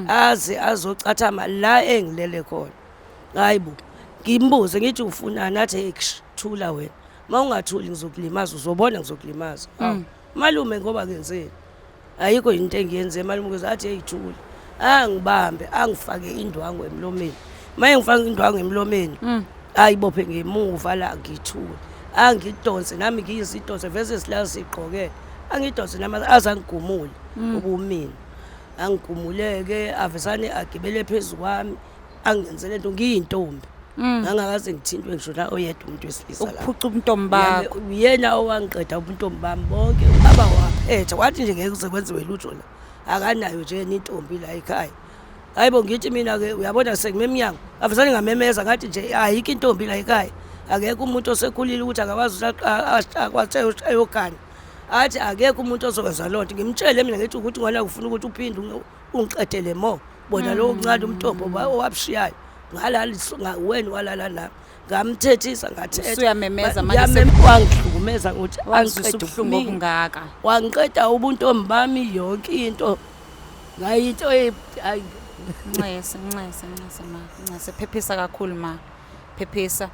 aze azocathama la engilele khona. Hayibo ngimbuze ngithi ufunani athi thula wena mawungathuli ngizokulimaza uzobona ngizokulimaza. Malume ngoba ngenzeni ayikho into engiyenze malume ukuthi athi eyithula angibambe angifake indwangu emlomeni maye ngifake indwangu emlomeni ayibophe ngemuva la ngithule angidonse nami ngiyizidonse vese silala sigqoke angidonse nama azangigumule ubumini angigumuleke avesane agibele phezulu kwami angenzele into ngiyintombi ngangakaze ngithintwe ngisho la oyedwa umuntu wesilisa la ukuphuca ubuntombi bakho yena owangiqeda ubuntombi bami bonke ubaba waphetha wathi nje ngeke kuze kwenziwe lutho la akanayo nje intombi la ekhaya. Hayibo ngithi mina ke uyabona sengimemnyango avesane ngamemeza ngathi nje ayikho intombi la ekhaya akekho umuntu osekhulile ukuthi akakwazi akwathi ayogana athi akekho umuntu ozokwenza lonto ngimtshele mina ngithi ukuthi ngwana ufuna ukuthi uphinde ungiqedele mo bona lo uncane umtombo owabshiyayo ngalala wena walala nami ngamthethisa ngathetha usuyamemeza manje wangihlukumeza ukuthi angiqeda ubuhlungu obungaka wangiqeda ubuntombi bami yonke into ngayinto hayi Ncese ma ncese phephisa kakhulu ma phephisa.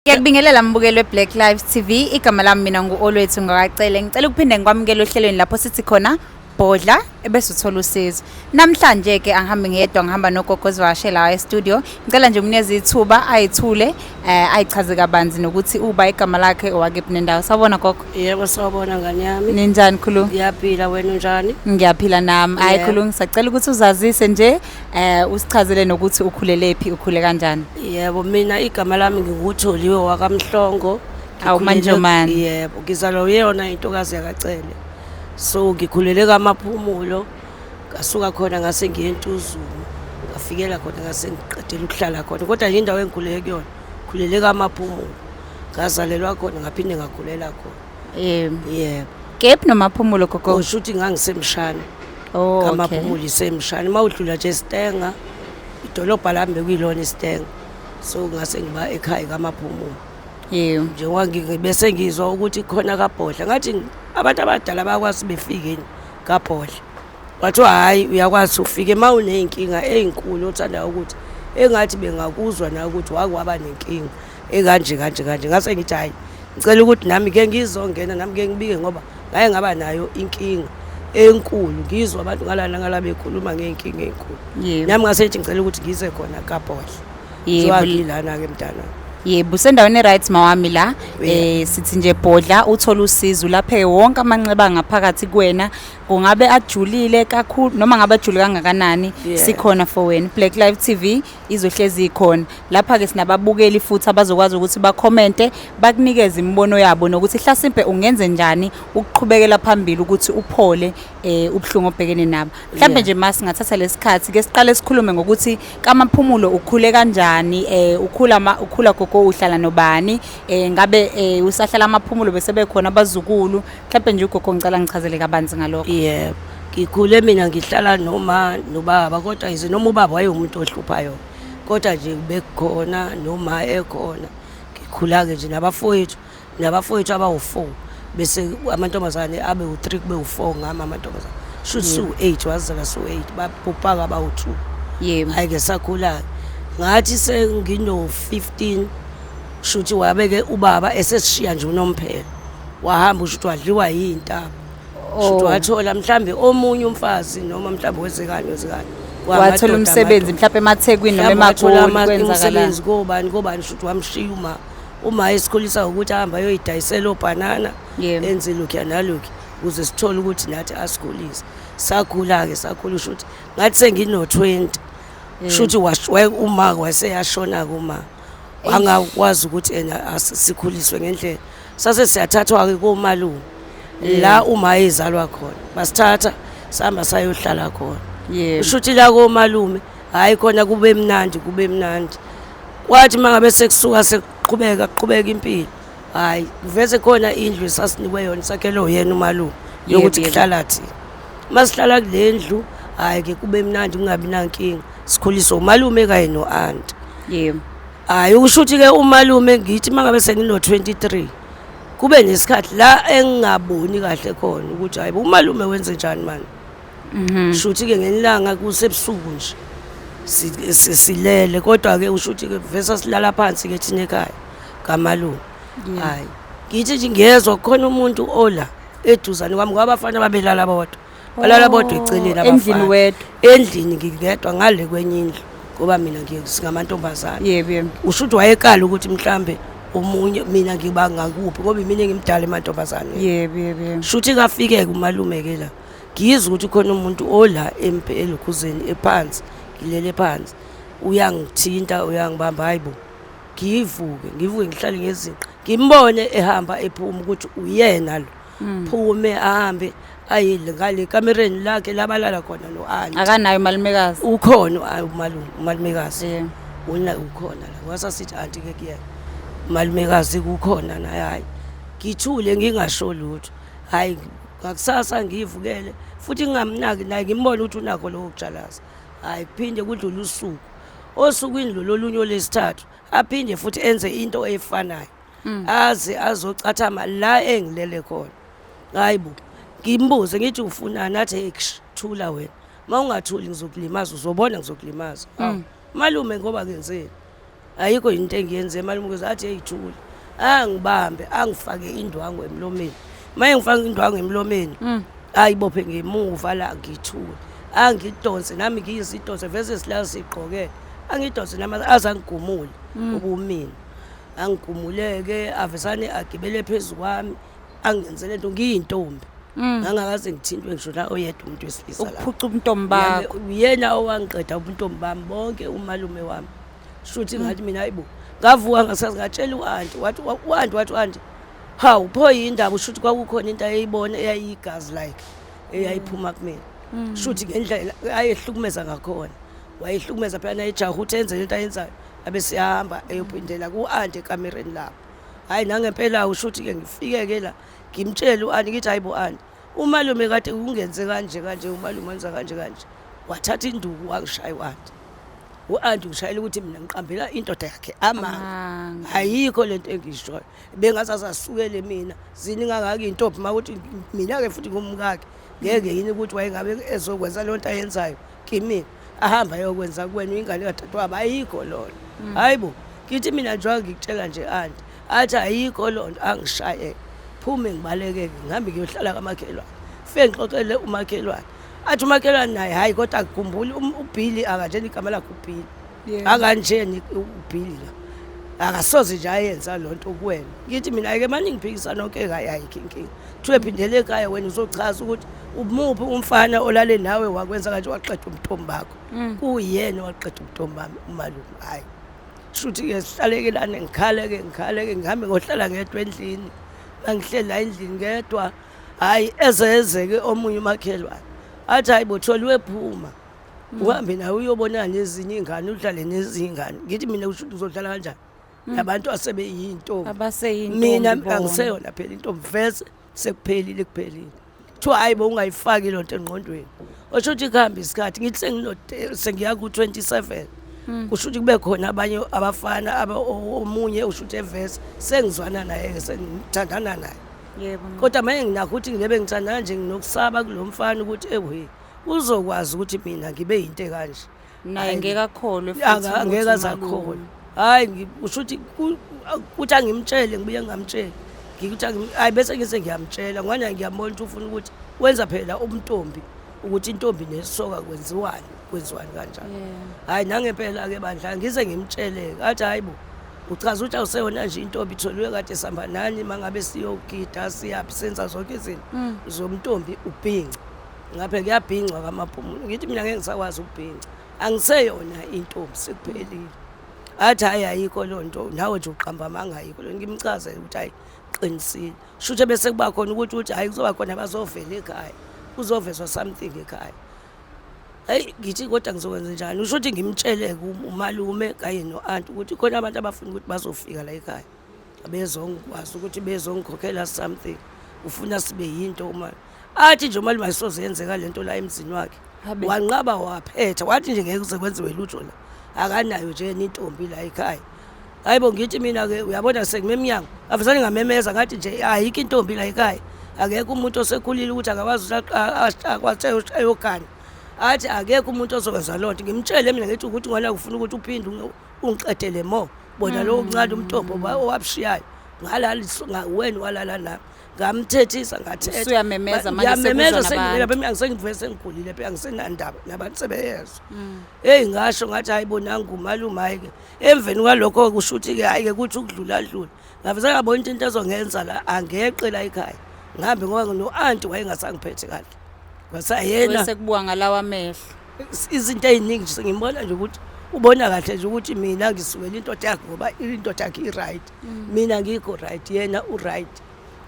Ngiyakubingelela mbukelo weBlack Lives TV igama lami mina nguOlwethu ngakacele ngicela ukuphinde ngikwamukele ohlelweni lapho sithi khona Bodla ebese uthola usizo. Namhlanje ke angihambe ngedwa ngihamba nogogo Zwashela e-studio. Ngicela nje umnyezi ithuba ayithule ayichaze kabanzi nokuthi uba igama lakhe owakephi nendawo. Sawubona gogo? Yebo sawubona ngani yami. Ninjani khulu? Ngiyaphila wena unjani? Ngiyaphila nami. Hayi khulu ngisacela ukuthi uzazise nje usichazele nokuthi ukhulelephi ukhule kanjani. Yebo mina igama lami ngikutholiwe wakamhlongo. Awumanjomani. Yebo ngizalwa uyona intokazi yakacele. So ngikhulele kaMaphumulo ngasuka khona ngase ngiyenTuzulu ngafikela khona ngase ngiqedela ukuhlala khona kodwa indawo engikhulele kuyona khulele kaMaphumulo ngazalelwa khona ngaphinde ngakhulela khona yebo kephi noMaphumulo gogo ushuthi ngangisemshana kaMaphumulo isemshana mawudlula nje Stenga idolobha lami bekuyilona iStenga so ngase ngiba ekhaya kaMaphumulo yebo njengoba bese ngizwa ukuthi khona kaBhodla ngathi abantu abadala bakwazi befike kaBhodla wathi hayi uyakwazi ufike mawunenkinga ezinkulu othanda ukuthi engathi bengakuzwa na ukuthi wakwaba nenkinga kanje ngase ngithi hayi ngicela ukuthi nami ke ngizongena nami ke ngibike ngoba ngaye ngaba nayo inkinga enkulu ngizwa abantu ngala bekhuluma ngenkinga enkulu nami ngase ngithi ngicela ukuthi ngize khona kaBhodla yebo lana ke mntana. Yebo sendaweni right mawami la sithi nje Bodla uthola usizo laphe wonke amanxeba ngaphakathi kuwena kungabe ajulile kakhulu noma ngabe ajuli kangakanani sikhona for wena Black Live TV izohlezi ikhona lapha ke sinababukeli futhi abazokwazi ukuthi ba comment bakunikeze imibono yabo nokuthi hlasimpe ungenze njani ukuqhubekela phambili ukuthi uphole ubhlungu obhekene nabo mhlambe nje masingathatha lesikhathi ke siqale sikhulume ngokuthi kaMaphumulo ukhule kanjani ukhula gogo uhlala nobani ngabe usahlala amaphumulo bese bekhona abazukulu mhlawumbe nje ugogo ngicela ngichazele kabanzi ngalokho. Yebo ngikhule mina ngihlala nobaba kodwa yize noma ubaba wayeumuntu ohluphayo kodwa nje bekhona noma ekhona ngikhula ke nje nabafowethu abawu4 bese amantombazane abe u3 kube u4 ngama amantombazane shuthi su8 wazala su8 babhubhaka abawu2 yebo ayike sakhula ngathi sengino 15 shuthi wabeke ubaba esesishiya nje unomphela wahamba ushuthi wadliwa yintaba shuthi wathola mhlambe omunye umfazi noma mhlambe wezekani wathola umsebenzi mhlambe emaThekwini noma eMagoli kwenzakala umsebenzi kobani shuthi wamshiya uma esikhulisa ukuthi ahamba ayoyidayisela obanana enze lokhu yanalokhu ukuze sithole ukuthi nathi asikhulise sakhula shuthi ngathi sengino 20 shuthi uma waseyashona kuma angakwazi ukuthi asikhuliswe ngendlela sase siyathathwa ke komalume la uma ezalwa khona basithatha sihamba sayohlala khona shuthi la komalume hayi khona kube mnandi kwathi mangabe sekusuka sekuqhubeka impilo hayi vese khona indlu sasinikwe yona sakhelo yena umalume yokuthi kuhlala thi masihlala kule ndlu hayi ke kube mnandi kungabi nankinga sikhuliswa umalume kanye noaunt Yebo. Hayi usho ukuthi ke umalume ngithi mangabe sengino 23 kube nesikhathi la engingaboni kahle khona ukuthi hayi umalume wenze njani manje. Shuthi ke ngelanga kusebusuku nje silele kodwa ke usho ukuthi ke vese silala phansi ke thina ekhaya kamalume. Hayi ngithi nje ngiyezwa khona umuntu ola eduzane kwami ngoba abafana babelala bodwa. Balala bodwa eceleni abafana. Endlini wedwa. Endlini ngingedwa ngale kwenye indlu ngoba mina ngisingamantombazana. Yebo. Usho ukuthi wayekala ukuthi mhlambe omunye mina ngibanga kuphi ngoba imini ngimdala emantombazane. Yebo. Shuthi kafike kumalume ke la. Ngizwe ukuthi khona umuntu ola elukhuzeni ephansi, ngilele phansi. Uyangithinta, uyangibamba hayibo. Ngivuke ngihlale ngezinqa. Ngimbone ehamba ephuma ukuthi uyena lo. Phume ahambe ayile ngale kamereni lakhe labalala khona no aunt. Akanayo malumekazi. Ukhona umalumekazi. Yeah. Wona ukhona la. Wasasithi aunti ke kuyena. Malumekazi kukhona naye hayi. Ngithule ngingasho lutho. Hayi ngakusasa ngivukele futhi ngingamnaki naye ngimbona ukuthi unakho lokujalaza. Hayi phinde kudlula usuku. Osukwini lolunye olesithathu aphinde futhi enze into efanayo. Aze azocathama la engilele khona. Hayibo ngimbuze ngithi ufunani athi thula wena. Mawungathuli ngizokulimaza uzobona ngizokulimaza. Malume ngoba ngenzeni. Ayikho into engiyenze malume ukuthi athi eyithula. Angibambe angifake indwangu emlomeni. Maye ngifaka indwangu emlomeni. Ayibophe ngemuva la ngithule. Angidonse nami ngiyizidonse vese silala sigqoke. Angidonse nama azangigumule ubumini. Angigumuleke avesane agibele phezulu kwami angenzele into ngiyintombi. Ngangakaze ngithintwe ngisho la oyedwa umuntu wesilisa la. Ukuphuca ubuntombi bakho. Uyena owangiqeda ubuntombi bami bonke umalume wami. Shuthi ngathi mina hayibo ngavuka ngasazi ngatshela uanti wathi hawu pho yindaba ushuthi kwakukhona into ayibona eyayigazi like eyayiphuma kumina. Shuthi ngendlela ayehlukumeza ngakhona. Wayehlukumeza phela ejaha ukuthi enze into ayenzayo abe siyahamba eyophindela kuanti ekamereni lapho. Hayi nangempela ushuthi ke ngifike ke la ngimtshela uanti ngithi hayibo anti umalume kade ungenze kanje umalume wenza kanje. Wathatha induku wangishaya uanti. Uanti ushayela ukuthi mina ngiqambela indoda yakhe amanga. Ayikho lento engishoyo. Bengazazi asukele mina ziningangaki intombi makuthi mina ke futhi ngumkakhe ngeke yini ukuthi wayengabe ezokwenza le nto ayenzayo kimi ahamba ayokwenza kuwena ingane kadadewabo ayikho lona. Hayibo ngithi mina njengoba ngikutshela nje anti athi ayikho lonto angishaye phume ngibaleke ngihambe ngiyohlala kamakhelwane. Fike ngixoxele umakhelwane. Athi umakhelwane naye hayi kodwa akukhumbuli uBhili akanjeni igama lakhe uBhili. Akanjeni uBhili la. Akasoze nje ayenza lonto kuwena. Ngithi mina ke manje ngiphikisana nonke hayi inkingi. Kuthiwe phindele ekhaya wena uzochaza ukuthi umuphi umfana olale nawe wakwenza kanje waqeda umntombi bakho. Kuyena waqeda umntombi bami umalume hayi. Shuthi ke sihlalekelane ngikhaleke ngihambe ngohlala ngedwa endlini. Mangihlela endlini ngedwa hayi ezezeke omunye umakhelwane. Athi hayibo thola wephuma. Uhambe nawe uyobona nezinye ingane udlale nezinye ingane. Ngithi mina usho uzodlala kanjani? Labantu asebeyintombi. Abaseyintombi. Mina angiseyona phela intombi vese sekuphelile. Kuthiwa hayibo ungayifaki lonto engqondweni. Osho ukuthi kuhamba isikhathi ngithi sengiya ku 27. Kusho ukuthi kube khona abanye abafana omunye usho ukuthi evese sengizwana naye sengithandana naye. Yebo. Kodwa manje nginakho ukuthi ngilebe ngithandana nje nginokusaba kulomfana ukuthi ewe uzokwazi ukuthi mina ngibe into kanje. Naye ngeke akholwe futhi. Angeke azakholwe. Hayi usho ukuthi angimtshele ngibuye ngamtshela. Ngikuthi hayi bese ngiyamtshela ngoba ngiyambona ukuthi ufuna ukuthi wenza phela umntombi ukuthi intombi nesoka kwenziwani kanjani. Hayi nangempela ke bandla ngize ngimtshele athi hayibo uchaza ukuthi awuseyona nje intombi itholiwe kade sihamba nani mangabe siyogida siyaphi senza zonke izinto zomntombi ubhinca. Ngapha kuyabhinca kamaphumulo. Ngithi mina ngeke ngisakwazi ukubhinca. Angiseyona intombi sekuphelile. Athi hayi ayikho lonto nawe nje uqamba mangayikho lonto ngimchazele ukuthi hayi qinisile. Shuthe bese kuba khona ukuthi hayi kuzoba khona abazovela ekhaya. Kuzovezwa something ekhaya. Hayi ngithi kodwa ngizokwenza njani? Usho ukuthi ngimtshele umalume kanye noanti ukuthi khona abantu abafuna ukuthi bazofika la ekhaya. Abezongikwazi ukuthi bezongikhokhela something. Ufuna sibe yinto uma athi nje umalume ayisoze yenzeka lento la emzini wakhe. Wanqaba waphetha wathi nje ngeke kuze kwenziwe lutho la. akanayo nje intombi la ekhaya. Hayibo ngithi mina ke uyabona sengimemnyango avuzane ngamemeza ngathi nje ayikho intombi la ekhaya. Akekho umuntu osekhulile ukuthi akwazi akwazi ayogana. Athi akekho umuntu ozokwenza lonto. Ngimtshele mina ngithi ukuthi ngwana ufuna ukuthi uphinde ungiqedele mo. Bona lo uncane umtombo owabshiyayo. Ngalala wena walala nami. Ngamthethisa ngathetha. Usuyamemeza manje sekuzona sengivela phela angisengivele sengikhulile phela angisenandaba nabantu sebeyezwa. Hey ngasho ngathi hayibonanga umalume hayi ke. Emveni kwalokho kusho ukuthi ke hayi ke kuthi ukudlula dlula. Ngaveze ngabona into ezongenza la angeqe la ekhaya. Ngihambe ngoba no aunti wayengasangiphethe kahle. Kwasayena bese kubuka ngalawa amehlo. Izinto eziningi nje ngibona nje ukuthi ubona kahle nje ukuthi mina ngisukela indoda yakhe ngoba indoda yakhe i-right. Mina ngikho right yena u-right.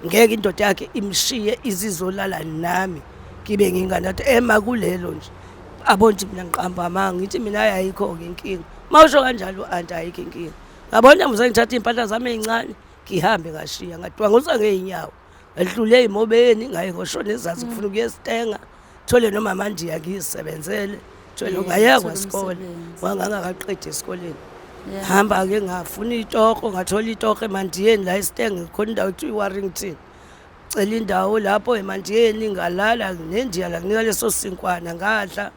Ngeke indoda yakhe imshiye izizolala nami kibe nginganathi ema kulelo nje abonthi mina ngiqamba amanga ngithi mina ayikho ke inkinga mawusho kanjalo anti ayikho inkinga ngabona mse ngithatha impahla zami ezincane ngihambe ngashiya ngadwangusa ngeenyawo edlule imobeni ngaye ngoshona ezazi kufuna ukuyestenga thole noma manje yakisebenzele thole ngaya kwasikole wangangaqedi esikoleni. Hamba ke ngafuna itoko ngathola itoko eMandiyeni la isitenge khona indawo ekuthiwa iWarrington. Cela indawo lapho eMandiyeni ngalala nendiya la kunika leso sinkwana ngadla.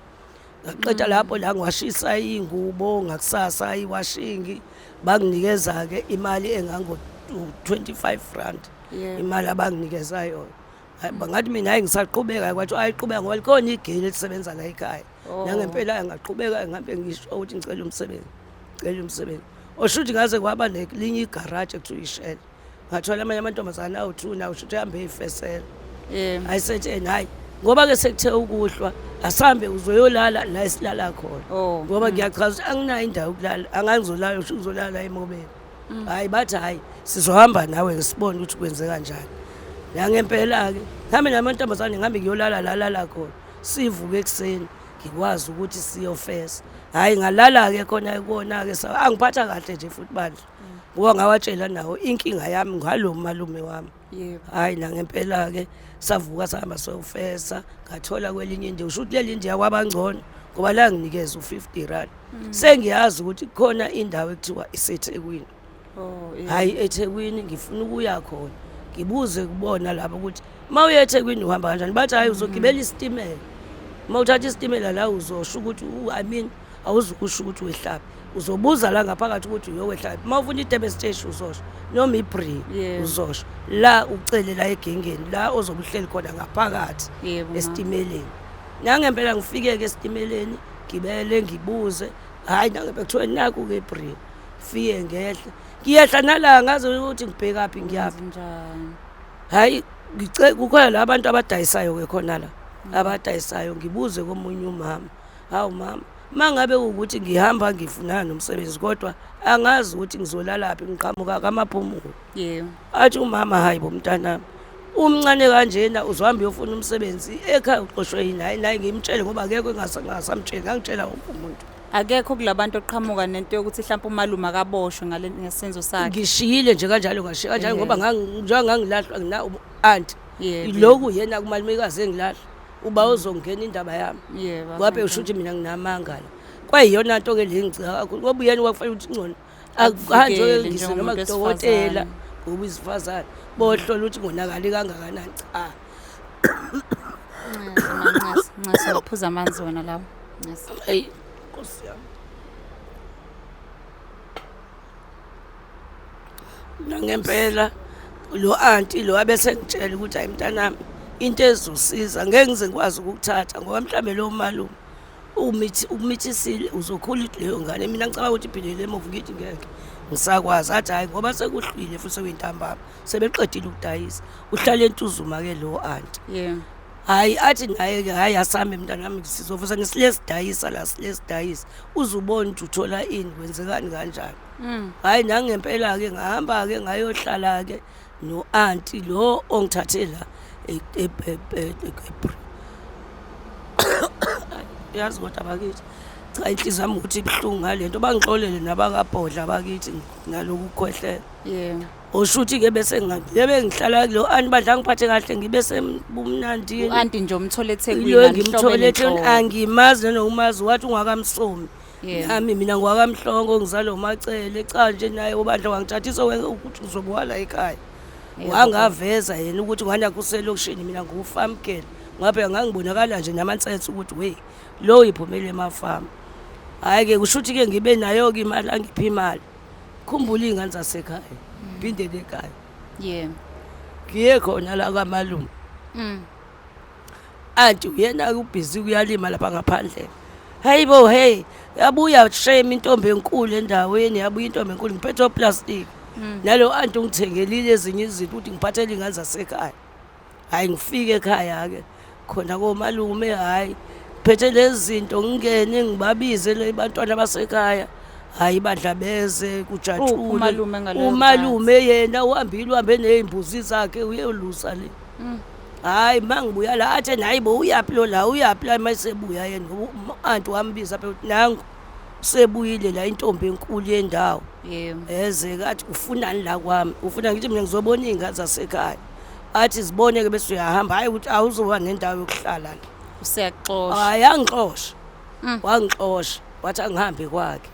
Ngaqeda lapho la ngiwashisa ingubo ngakusasa iwashingi banginikeza ke imali engango 25 rand. Imali abanginikeza yona. Bangathi mina hayi ngisaqhubeka kwathi ayiqhubeka ngoba likhona igele lisebenza la ekhaya. Nangempela ngaqhubeka ngihambe ngisho ukuthi ngicela umsebenzi. Oshuthi ngaze kwaba nelinye igarage ekuthiwa iShell. Ngathola amanye amantombazana awu2 nawo ushuthi hambe eFesela. Ayisethi hayi ngoba ke sekuthe ukuhlwa asambe uzoyolala la esilala khona. Ngoba ngiyachaza ukuthi anginayo indawo yokulala angangizolala usho uzolala emobeni. Hayi bathi hayi sizohamba nawe ngisibone ukuthi kwenze kanjani. Nangempela ke nami namantombazane ngihambe ngiyolala la khona. Sivuke ekseni ngikwazi ukuthi siyofesa. Hayi ngalala ke khona ikona ke angiphatha kahle nje futhi bandla. Ngoba ngawatshela nawo inkinga yami ngalo malume wami. Hayi nangempela ke savuka sahamba sofesa ngathola kwelinye indawo usho ukuthi leli indiya kwabangcono ngoba la nginikeza u50 rand. Sengiyazi ukuthi khona indawo ekuthiwa iseThekwini. Hayi eThekwini ngifuna ukuya khona. Ngibuze kubona lapha ukuthi mawuye eThekwini uhamba kanjani bathi hayi uzogibela isitimela. Mawuthatha isitimela la uzosho ukuthi awuzukusho ukuthi wehlaphi. Uzobuza la ngaphakathi ukuthi uyowehlaphi. Mawufuna iDurban Station uzosho noma iBree uzosho. La ucele la egengeni la ozobuhleli khona ngaphakathi esitimeleni. Nangempela ngifike ke esitimeleni gibele ngibuze hayi nangempela kuthiwa naku ke iBree. Fike ngehle. Ngiyehla nala ngaze ukuthi ngibheka phi ngiyaphi njani. Hayi kukhona la abantu abadayisayo ke khona la. Abadayisayo ngibuze komunye umama. Hawu mama mangabe ukuthi ngihamba ngifunana nomsebenzi kodwa angazi ukuthi ngizolala laphi ngiqhamuka kaMaphumulo. Athi umama hayi bomntanami umncane kanjena uzohamba uyofuna umsebenzi ekhaya uxoshwe yini hayi naye ngimtshele ngoba akekho engasamtshela ngangitshela wonke umuntu. Akekho kulabantu oqhamuka nento yokuthi mhlawumbe umalume akaboshwe ngesenzo sakhe. Ngishiyile nje kanjalo ngashiya kanjalo ngoba ngangilahlwa ngina aunt. Iloku yena kumalumekazi engilahla. Uba uzongena indaba yami. Kwabe usho ukuthi mina nginamangala. Kwayiyona nto ke lengicika kakhulu ngoba uyena wakufanele ukuthi ngcono akuhanjwe ngise noma kudokotela ngoba izifazana bohlola ukuthi ngonakali kangakanani cha. Nxasi ngaphuza amanzi wona lawo. Hey Nkosi yami. Nangempela lo auntie lo abese ngitshela ukuthi hayi mntanami into ezosiza ngeke ngize ngikwazi ukuthatha ngoba mhlambe lo malume umithisile uzokhula leyo ngane mina ngicabanga ukuthi iphilele emuva ngithi ngeke ngisakwazi athi hayi ngoba sekuhlwile futhi sekuyintambama sebeqedile ukudayisa uhlala entuzuma ke lo auntie. Hayi athi naye ke hayi asame mntanami sizovusa ngisilesidayisa la silesidayisa uzubona ukuthi uthola ini kwenzekani kanjani. Hayi nangempela ke ngahamba ke ngayohlala ke no auntie lo ongithathe la yazi kodwa bakithi cha inhliziyo yami ukuthi ibhlungu ngalento bangixolele nabakabhodla bakithi naloku khwehlela. Oshuthi ke bese ngihlala lo ani badla ngiphathe kahle ngibe sebumnandini. Anti nje umthole eThekwini ngimthole eThekwini angimazi noma umazi wathi ungakamsomi. nami mina ngwakamhlongo ngizalo umacele cha nje naye ubandla wangithathisa ukuthi uzobuhala ekhaya wangaveza yena ukuthi ngwana kuselokishini mina ngufamkela ngabe ngangibonakala nje namansethu ukuthi we lo iphumele emafama hayi ke kusho ukuthi ke ngibe nayo ke imali angiphi imali khumbula ingane zasekhaya phindele ekhaya ngiye khona la kwamalungu anti uyena ubhizi kuyalima lapha ngaphandle hayibo hey yabuya shame intombi enkulu endaweni yabuya intombi enkulu ngiphethe plastic nalo anti ungithengelile ezinye izinto ukuthi ngiphathele ingane zasekhaya hayi ngifike ekhaya ke khona komalume hayi phethe lezi zinto ngingene ngibabize le bantwana basekhaya hayi badlabeze kujatshule umalume yena uhambe nezimbuzi zakhe uyolusa le hayi mangibuya la athe nayibo uyaphi lo la uyaphi la mayisebuya yena anti wambiza phela uthi nangu sebuyile la intombi enkulu yendawo eze kathi ufunani la kwami ufuna ngithi mina ngizobona ingane zasekhaya athi zibone ke bese uyahamba hayi ukuthi awuzoba nendawo yokuhlala la useyaxosha hayi angixosha wangixosha wathi angihambe kwakhe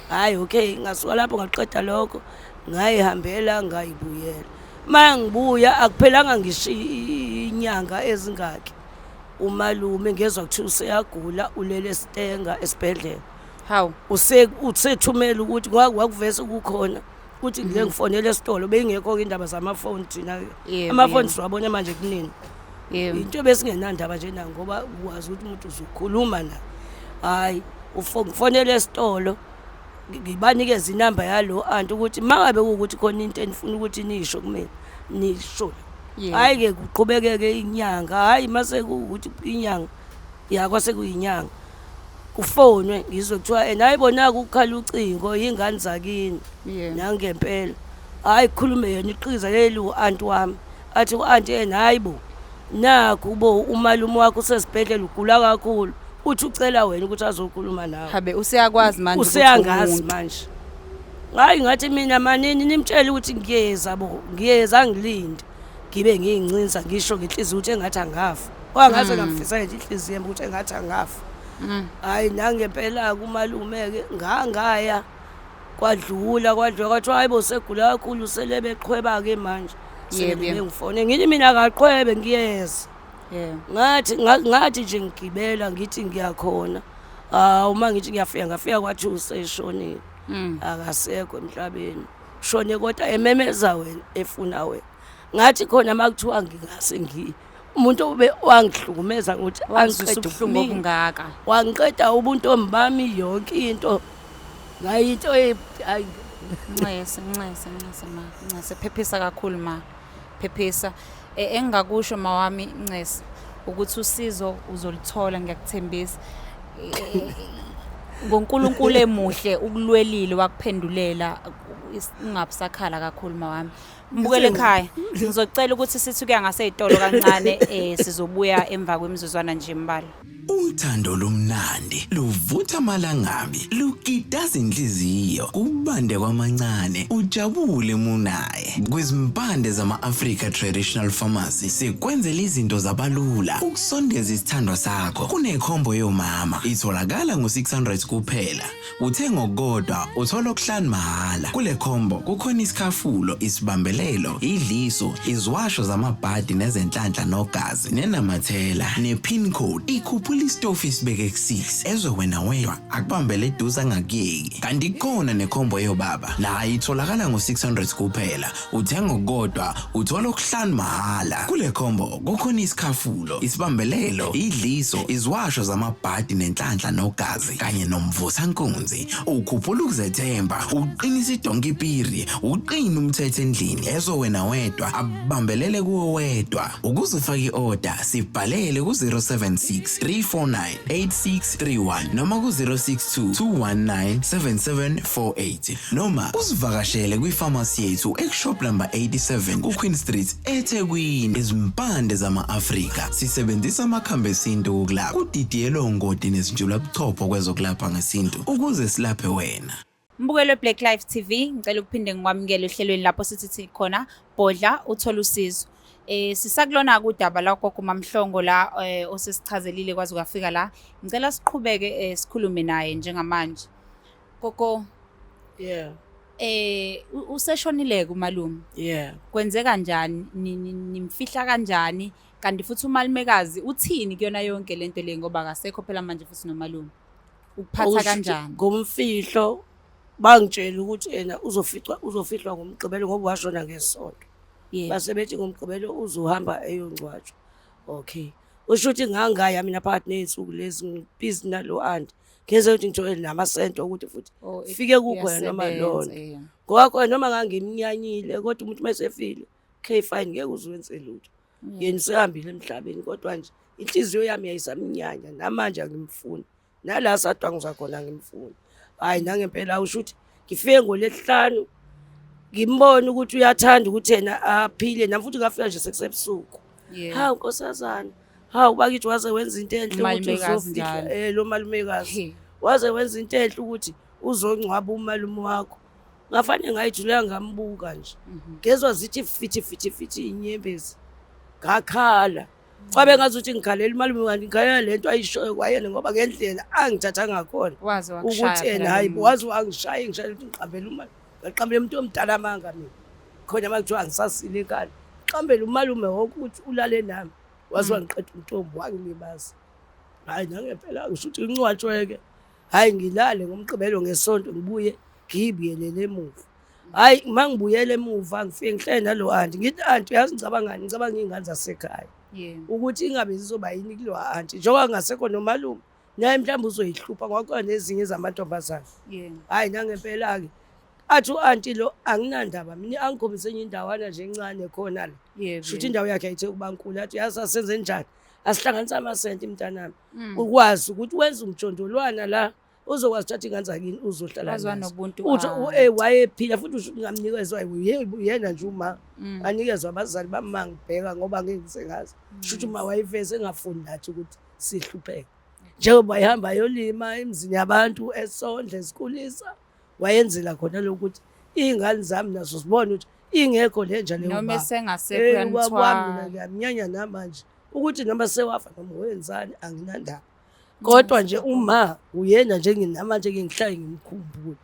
hayi okay ngasuka lapho ngaqeda lokho ngayihambela ngayibuyela mangibuya akuphelanga ngisho inyanga ezingaki umalume ngezwe ukuthi useyagula ulele Stenga esibhedlela hawu usethumela ukuthi kwakuvese ukukhona ukuthi ngile ngifonele esitolo beyingekho indaba zamafoni thina amafoni siwabona manje kunini into besingenandaba nje na ngoba ukwazi ukuthi umuntu uzokhuluma na hayi ufonele esitolo ngibanikeza inamba yalo anti ukuthi mangabe ukuthi khona into enifuna ukuthi nisho kumina nisho hayi ke kuqhubekeke inyanga hayi mase ukuthi inyanga yakwase kuyinyanga kufonwe ngizwe kuthiwa nayibona ukukhala ucingo ingane zakini nangempela hayi khulume yena iqiza leli uanti wami athi uanti hayibo nakho bo umalume wakho usesibhedlela ugula kakhulu uthi ucela wena ukuthi azokhuluma nawe habe useyakwazi manje useyangazi manje hayi ngathi mina manini nimtshela ukuthi ngiyeza ngilinde ngibe ngiyincinza ngisho ngenhliziyo ukuthi engathi angafa wangaze ngamfisa nje inhliziyo ukuthi engathi angafa hayi nangempela kumalume ke ngangaya kwadlula kwathi hayibo segula kakhulu usele beqhweba ke manje sebe ngifone ngithi mina akaqhwebe ngiyeza ngathi nje ngigibela ngithi ngiyakhona uma ngithi ngafika kwathi useshonile akasekho emhlabeni shone kodwa ememeza wena efuna wena ngathi khona makuthiwa ngingase umuntu obe wangihlukumeza ukuthi angiqeda ubuhlungu obungaka wangiqeda ubuntu ombami yonke into ngayinto hayi Ncese phephisa kakhulu ma phephisa engakusho mawami Ncese ukuthi usizo uzolithola ngiyakuthembisa ngoNkulunkulu emuhle ukulwelile wakuphendulela ungabusakhala kakhulu mawami mbukele ekhaya ngizocela ukuthi sithi kuya ngasezitolo kancane sizobuya emva kwemizuzwana nje imbala Uthando lumnandi luvutha amalangabi lukidaza inhliziyo kubande kwamancane ujabule munaye kwizimpande zama-Africa Traditional Pharmacy sikwenzela izinto zabalula ukusondeza isithandwa sakho kunekhombo yomama itholakala ngo-600 kuphela uthenga okukodwa uthola okuhlanu mahhala kule khombo kukhona isikhafulo isibambelelo idliso iziwasho zamabhadi nezenhlanhla nogazi nenamathela nepin code ikhuphula istofu isibeke ku6 ezwe wena wedwa akubambele eduze angakuyeki kanti khona nekhombo yobaba la itholakala ngo600 kuphela uthenga okukodwa uthola okuhlanu mahhala kule khombo kukhona isikhafulo isibambelelo idliso iziwasho zamabhadi nenhlanhla nogazi kanye nomvusankunzi ukhuphula ukuzethemba uqinisa idonki piri uqina umthetho endlini ezwe wena wedwa abambelele kuwe wedwa ukuze ufake iorder sibhalele ku076 3498631 noma ku062 noma usivakashele kwifamasi yethu ekshop number 87 kuQueen Street eThekwini izimpande zama-Afrika sisebenzisa amakhambi esintu ukulapha kudidiyelwe ongoti nezinjula buchopho kwezokulapha ngesintu ukuze silaphe wena Mbukelo Black Life TV ngicela ukuphinde ngikwamukele ehlelweni lapho sithi khona bodla uthola usizo sisakulona kudaba lakho kuMamhlongo la osesichazelile kwazi ukufika la ngicela siqhubeke sikhulume naye njengamanje Koko Yeah. Useshonile umalume. Yeah. Kwenzeka kanjani? Nimfihla kanjani? Kanti futhi umalumekazi uthini kuyona yonke lento le ngoba akasekho phela manje futhi nomalume. Ukuphatha kanjani? Ngomfihlo bangitshela ukuthi yena uzofihlwa ngomgqibelo ngoba washona ngesonto. Base bethi ngomgqibelo uzohamba eyongcwatshwa. Okay. Usho ukuthi ngangaya mina phakathi nezinsuku lezi ngibhizi nalo aunt. Ngeze ukuthi ngithole namasento ukuthi futhi fike kukhona noma lona. Ngoba noma ngangimnyanyile kodwa umuntu mesefile, okay fine ngeke uzuwenze lutho. Yena sehambile emhlabeni kodwa nje inhliziyo yami yayisamnyanya namanje ngimfuna. Nala sadwanguzwa khona ngimfuna. Hayi nangempela usho ukuthi ngifike ngolesihlanu ngimbona ukuthi uyathanda ukuthi yena aphile nami futhi ngafika nje sekusebusuku. Hawu nkosazana. Hawu bakithi waze wenza into enhle ukuthi uzofika lo malumekazi. Waze wenza into enhle ukuthi uzongcwaba umalume wakho. Ngafane ngayijula ngambuka nje. Ngezwe zithi fithi inyembezi. Ngakhala. Kwabe ngazuthi ngikhalela umalume wami ngikhalela lento ayishoyo kwayena ngoba ngendlela angithatha ngakhona. Ukuthi yena hayi wazi wangishaya ngishaya ukuthi ngiqambela umalume. Ngaqambela umuntu omdala amanga mina. Khona makuthiwa ngisasile ekhaya. Qambela umalume wokuthi ulale nami. Wazi wangiqeda umntombi wangilibaza. Hayi nangempela ngisho ukuthi incwatshweke. Hayi ngilale ngomgqibelo ngesonto ngibuye ngibuyelele emuva. Hayi mangibuyele emuva ngifike ngihlale nalo aunti ngithi aunti uyazi ngicabangani ngicabanga ingane zasekhaya. Ukuthi ingabe zizoba yini kulo aunti njengoba ngasekho nomalume naye mhlawumbe uzoyihlupha ngoba nezinye zamantombazana. Hayi nangempela ke athi uaunti lo anginandaba mina angikhombise enye indawana nje encane khona la. Shuthi indawo yakhe ayithe kuba nkulu athi yasasenze njani asihlanganisa amasenti mntanami ukwazi ukuthi wenza umjondolwana la uzokwazi uthatha ingane zakini uzohlala nazo. Uthi wayephila futhi usho ngamnikezwa yena nje uma anikezwa abazali bamangibheka ngoba ngeke ngisengazi. Shuthi uma wayiveze engafuni nathi ukuthi sihlupheke. Njengoba ihamba yolima emzini yabantu esondle esikhulisa wayenzela khona lokuthi ingane zami nazo sibone ukuthi ingekho le njalo leyo noma sengasekho yanithwa ngiyamnyanya namanje ukuthi noma sewafa noma wenzani anginandaba. Kodwa nje uma uyena nje nginamanje ngihlale ngimkhumbula.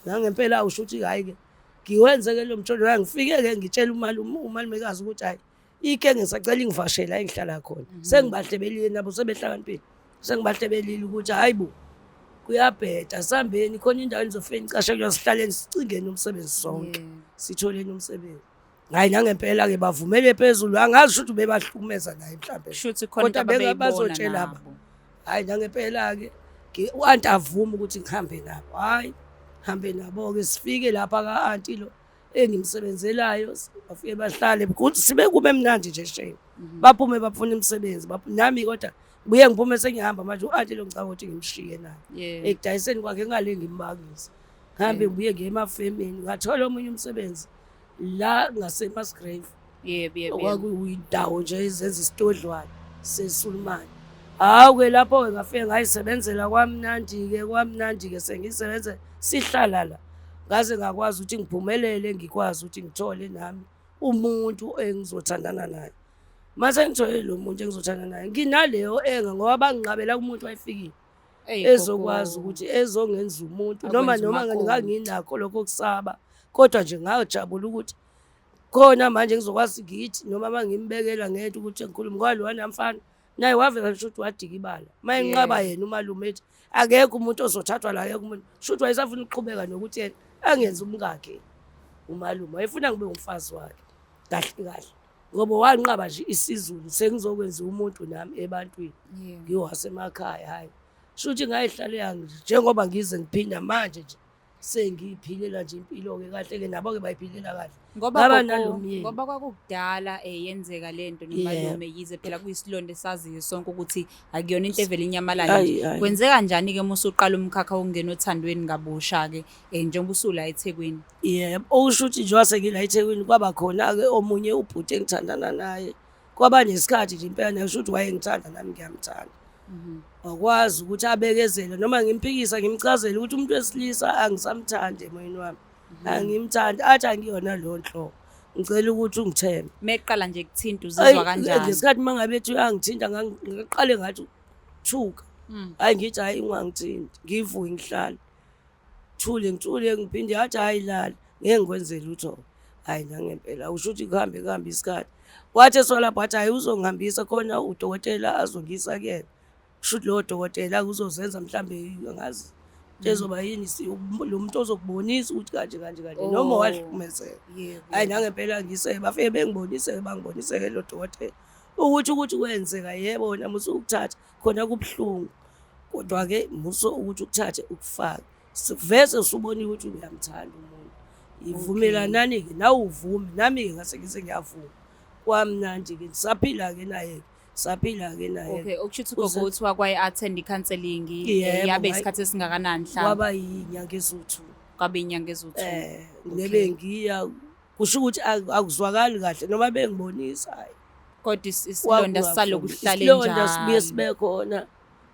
Nangempela usho ukuthi hayi ke ngiwenze ke lo mthondo ngifike ke ngitshela umalumekazi ukuthi hayi ike ngisacela ingivashela engihlala khona. Sengibahlebelile nabo sebehlakaniphile. Sengibahlebelile ukuthi hayibo kuyabheda sambeni khona indawo enizofika nicashe kuyo sihlaleni sicingeni umsebenzi sonke. Sitholeni umsebenzi. Hayi nangempela ke bavumele phezulu angazi ukuthi bebahlukumeza naye mhlawumbe. Shuthi khona into ababezotshela nabo. Hayi nangempela ke uanti avuma ukuthi ngihambe nabo. Hayi hambe nabo ke sifike lapha kaanti lo engimsebenzelayo bafike bahlale ukuthi sibe kube mnandi nje shame. Baphume bafuna umsebenzi nami kodwa buye ngiphume sengihamba manje uanti lo ngicabanga ukuthi ngimshiye naye. Ekudayiseni kwakhe ngale ngimbangisa. Ngihambe ngibuye ngemafemini ngathola omunye umsebenzi la ngaseMasgrave. Okwakuyindawo nje izenza isitodlwana seSulumane. Hawu ke lapho ke ngafike ngayisebenzela kwamnandi ke sengisebenza sihlala la. Ngaze ngakwazi ukuthi ngiphumelele ngikwazi ukuthi ngithole nami umuntu engizothandana naye. Mase ngithole lo muntu engizothandana naye nginaleyo ngoba banginqabela kumuntu wayefikile. Ezokwazi ukuthi ezongenza umuntu noma nginganginakho lokho kusaba kodwa nje ngajabula ukuthi khona manje ngizokwazi ngithi noma mangimbekela ngento ukuthi ngikhuluma kwalona mfana naye wavela nje ukuthi wadika ibala mayinqaba yena umalume ethi akekho umuntu ozothathwa la akekho umuntu shuthi wayesafuna ukuqhubeka nokuthi yena angenza umkakhe umalume wayefuna ngibe umfazi wakhe kahle ngoba wanqaba nje isizulu sengizokwenza umuntu nami ebantwini ngiwasemakhaya hayi shuthi ngayihlale yangi njengoba ngize ngiphinda manje nje sengiphilela nje impilo ke kahle ke nabo ke bayiphilela kahle ngoba kwakudala yenzeka lento nomalume yize phela kuyisilonde saziyo sonke ukuthi akuyona into evela inyamalala nje kwenzeka kanjani ke musuqala umkhakha ongena othandweni ngabusha ke njengoba usula eThekwini. Usho ukuthi nje wasengila eThekwini kwaba khona ke omunye ubhuti engithandana naye kwaba nesikhathi nje impela naye usho ukuthi wayengithanda nami ngiyamthanda. Akwazi ukuthi abekezele noma ngimphikisa ngimchazela ukuthi umuntu wesilisa angisamthandi emoyeni wami. Angimthandi athi angiyona lo nhlobo. Ngicela ukuthi ungithembe. Meqala nje kuthinta uzizwa kanjani? Ngesikhathi mangabe ethi uyangithinta ngaqale ngathi thuka. Hayi ngithi hayi ungangithinti ngivuke ngihlala. ngithule ngiphinde athi hayi lala ngeke ngikwenze lutho. Hayi nangempela usho ukuthi kuhambe isikhathi. Wathi esolapho athi hayi uzongihambisa khona udokotela azongisa kuyena. Kusho ukuthi lowo dokotela uzozenza mhlambe angazi ezoba yini lo muntu ozokubonisa ukuthi kanje noma wahlukumezeka. Hayi nangempela ngise bafike bangibonise lo dokotela ukuthi kwenzeka yebo nami usukuthatha khona kubhlungu. Kodwa ke muso ukuthi ukuthathe ukufake. Sikuveze usubona ukuthi uyamthanda umuntu. Ivumelanani ke nawe uvume nami ke ngase ngise ngiyavuma. Kwamnandi ke saphila ke naye. Okay, okuthi gogo uthi wakwaye attend counseling yabe isikhathi esingakanani mhlawumbe? Kwaba inyanga ezithu. Kwabe inyanga ezithu. Nebe ngiya kusho ukuthi akuzwakali kahle noma bengibonisa hayi. Kodwa isilonda saloku kuhlale njalo. Isilonda sibuye sibe khona.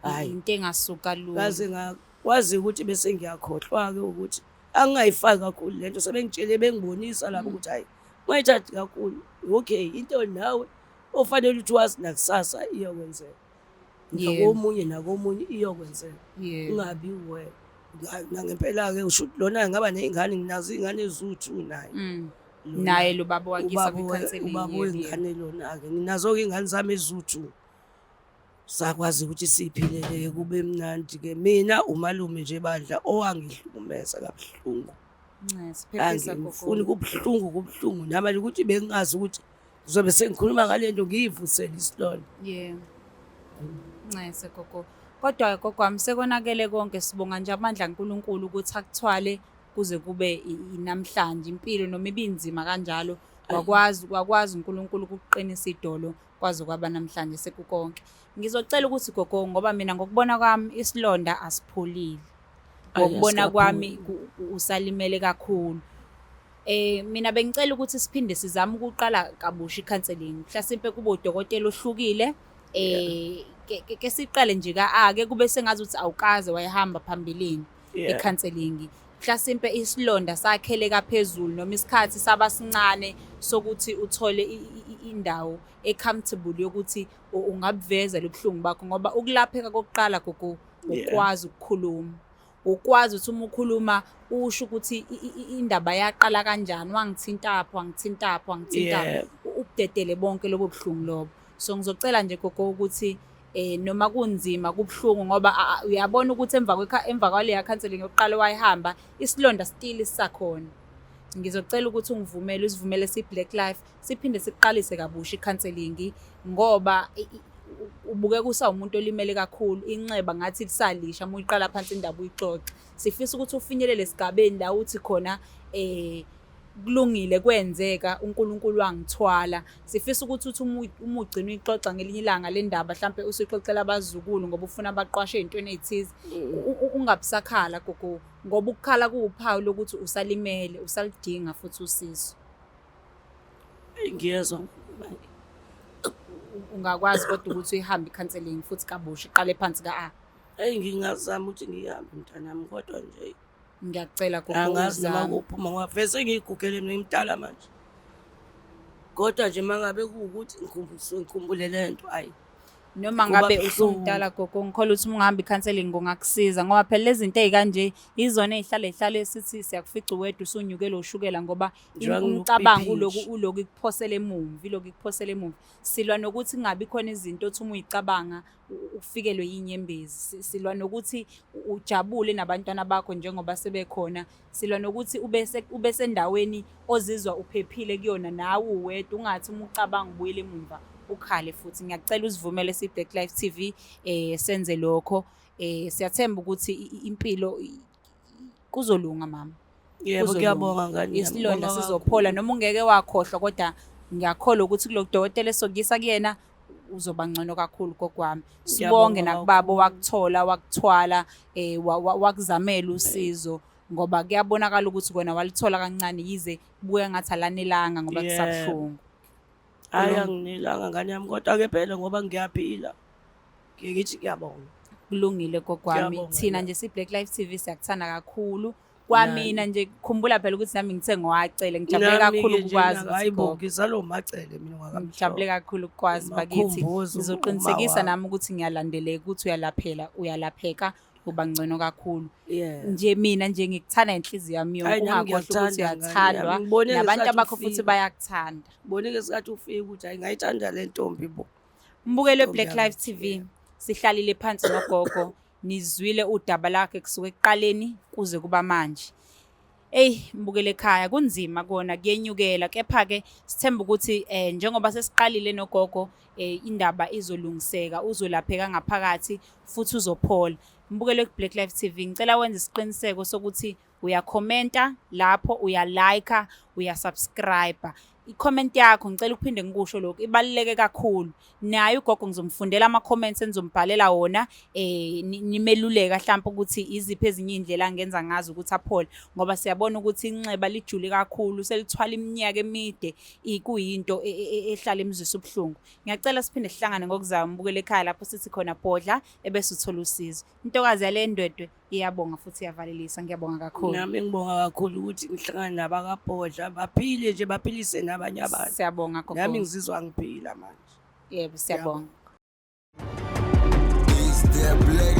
Hayi into engasuka lula. Kaze ngakwazi ukuthi bese ngiyakhohlwa ke ukuthi angingayifaki kakhulu lento sebengitshele bengibonisa lapho ukuthi hayi mayithathi kakhulu. Okay into nawe ofanele ukuthi wazi nakusasa iyokwenzeka. Nakomunye iyokwenzeka. Ungabi uwe. Ngempela ke usho ukuthi lona ngaba nezingane nginazo izingane ezithu naye. Naye lo baba wakisa kwi-counseling. Ubaba wengane lona ke nginazo ke izingane zami ezithu. Sakwazi ukuthi siphilele kube mnandi ke mina umalume nje badla owangihlukumeza kabuhlungu. Siphephisa gogo. Ufuna kubhlungu namanje ukuthi bengazi ukuthi ngizobe sengikhuluma ngalento ngiyivusela isilonda. Ncese gogo. Kodwa gogo wami sekonakele konke sibonga nje amandla kaNkulunkulu ukuthi akuthwale kuze kube namhlanje impilo noma ibinzima kanjalo wakwazi uNkulunkulu ukuqinisa idolo kwazi kwaba namhlanje sekukonke. Ngizocela ukuthi gogo ngoba mina ngokubona kwami isilonda asipholile. Ngokubona kwami usalimele kakhulu. Mina bengicela ukuthi siphinde sizame ukuqala kabusha icounseling. Mhlasimpe kube udokotela ohlukile. Ke siqale nje ake kube sengazi ukuthi awukaze wayehamba phambilini ecounseling. Mhlasimpe isilonda sakheleka phezulu noma isikhathi sabasincane sokuthi uthole indawo comfortable yokuthi ungabuveza lobuhlungu bakho ngoba ukulapheka kokuqala gogo ukwazi ukukhuluma. Ukwazi ukuthi uma ukhuluma usho ukuthi indaba yaqala kanjani wangithintapho ukudedele bonke lobo buhlungu lobo. So ngizocela nje gogo ukuthi noma kunzima kubhlungu ngoba uyabona ukuthi emva kwaleya counseling yokuqala wayihamba isilonda still sisakhona. Ngizocela ukuthi ungivumele usivumele si-Black Life siphinde siqalise kabusha icounseling ngoba ubuke kusawumuntu olimele kakhulu inxeba ngathi lisalisha uma uyiqala phansi indaba uyixoxe. Sifisa ukuthi ufinyelele esigabeni la uthi khona kulungile kwenzeka uNkulunkulu wangithwala. Sifisa ukuthi uma ugcina uyixoxa ngelinye ilanga le ndaba mhlambe usixoxela abazukulu ngoba ufuna abaqwashe ezintweni ezithize ungabusakhala gogo ngoba ukukhala kuwuphawu lokuthi usalimele usalidinga futhi usizo. Ngiyezwa ungakwazi kodwa ukuthi uyihambe icounseling futhi kabusha iqale phansi ngingazama ukuthi ngihambe mntanami kodwa nje ngiyacela gogo angazi noma kuphuma ngavese ngiyigugele ngimdala manje. Kodwa nje mangabe kuukuthi ngikhumbule lento hayi noma ngabe usumdala gogo ngikholwa ukuthi ungahamba icounseling kungakusiza ngoba phela lezi zinto ezikanje izona ezihlale esithi siyakufica uwedwa usunyukela ushukela ngoba umcabango uloku ikuphosela emumva silwa nokuthi kungabi khona izinto othi uma uyicabanga ufikelwe yinyembezi silwa nokuthi ujabule nabantwana bakho njengoba sebekhona silwa nokuthi ube sendaweni ozizwa uphephile kuyona nawe uwedwa ungathi uma ucabanga ubuyele emumva ukhale futhi. Ngiyacela usivumele si-Black Life TV senze lokho siyathemba ukuthi impilo kuzolunga mama. Yebo ngiyabonga ngani. Isilonda sizophola noma ungeke wakhohlwa kodwa ngiyakholwa ukuthi kulo dokotela esokuyisa kuyena uzoba ngcono kakhulu kokwami. Sibonge nakubaba wakuthwala wakuzamela usizo ngoba kuyabonakala ukuthi kona walithola kancane yize buya ngathi alanelanga ngoba kusabhlungu. Hayi anginelanga ngane yami kodwa ke phela ngoba ngiyaphila. Ngiyithi ngiyabonga. Kulungile kokwami. Thina nje si-Black Life TV siyakuthanda kakhulu. Kwamina nje khumbula phela ukuthi nami ngithe ngowacele ngijabule kakhulu ukwazi hayibo ngizalo macele mina ngakamhlophe. Ngijabule kakhulu ukwazi bakithi. Ngizoqinisekisa nami ukuthi ngiyalandeleka ukuthi uyalapheka uba ngcono kakhulu. Yeah. Nje mina nje ngikuthanda inhliziyo yami yonke, ungakhohlwa ukuthi uyathandwa nabantu abakho futhi bayakuthanda. Bonike sikathi ufike ukuthi hayi ngayithanda le ntombi bo. Mbukelo Black Lives TV sihlalile phansi nogogo nizwile udaba lakhe kusuka ekuqaleni kuze kuba manje. Mbukele ekhaya kunzima kona kuyenyukela, kepha ke sithemba ukuthi njengoba sesiqalile nogogo indaba izolungiseka, uzolapheka ngaphakathi futhi uzophola. Mbukele Black Lives TV ngicela wenze isiqiniseko sokuthi uyakhomenta lapho, uyalike, uyasubscribe. I-comment yakho ngicela uphinde ngikusho lokho ibaluleke kakhulu. Naye ugogo ngizomfundela ama-comments enizombhalela wona nimeluleka mhlawumbe ukuthi iziphi ezinye indlela angenza ngazo ukuthi aphole, ngoba siyabona ukuthi inxeba lijule kakhulu, selithwala iminyaka emide, kuyinto ehlala emzwisa ubuhlungu. Ngiyacela siphinde sihlangane ngokuzayo Mbukele ekhaya lapho sithi khona Bhodla ebese uthola usizo. Intokazi yale ndwedwe iyabonga futhi iyavalelisa. Ngiyabonga kakhulu. Nami ngibonga kakhulu ukuthi ngihlangana nabakaBhodla baphile nje baphilise nabanye abantu. Siyabonga gogo. Nami ngizizwa ngiphila manje. Yebo, siyabonga. Is there black